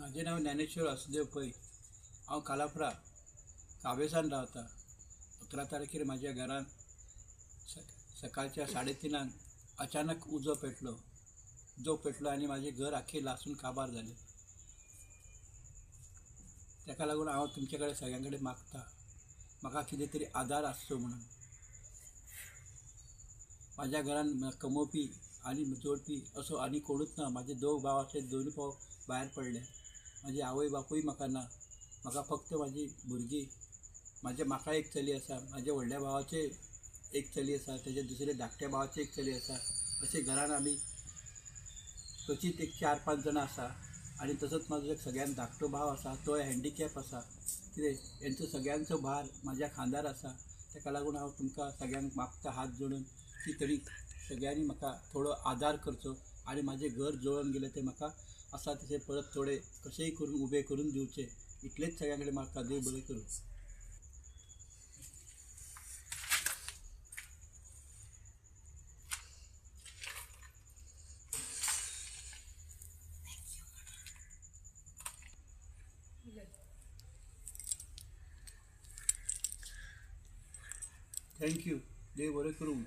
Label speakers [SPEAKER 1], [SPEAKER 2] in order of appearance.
[SPEAKER 1] माझे नाव ज्ञानेश्वर वासुदेव पै. हांव कालाप्रा कावेसान रावता. 11 तारखेर माझ्या घरान सकाळच्या 3:30 अचानक उजो पेटलो आनी माझे घर आख्खे लासून काबार जालें. ताका लागून हांव तुमचे कडेन सगळ्यां कडेन मागता म्हाका कितें तरी आदार आसचो म्हणून. माझ्या घरान कमोवपी आनी जोडपी असो आनी कोणूच ना. माझे 2 भाव आसले, 2 भाव भायर पडले. माझे आवय बापूय म्हाका ना. म्हाका फक्त माझी भुरगीं, म्हाका एक चली आसा, माझ्या व्हडल्या भावाचे एक चली आसा, तेजे दुसरे धाकट्या भावाचे एक चली आसा. अशें घरान आमी क्वचित एक 4-5 जाणां आसा. आनी तसोच म्हाजो एक सगळ्यान धाकटो भाव आसा, तो हँडिकॅप आसा. कितें हेंचो सगळ्यांचो भार म्हाज्या खांदार आसा. ताका लागून हांव तुमकां सगळ्यांक मागता हात जोडून की तरी सगळ्यांनी म्हाका थोडो आदार करचो आनी म्हाजें घर जळोवन गेलें तें म्हाका आसा तशें परत थोडे कशेंय करून उबें करून दिवचें. इतलेंच सगळ्यां कडेन म्हाका देव बरें करूं. थँक्यू. देव बरें करूं.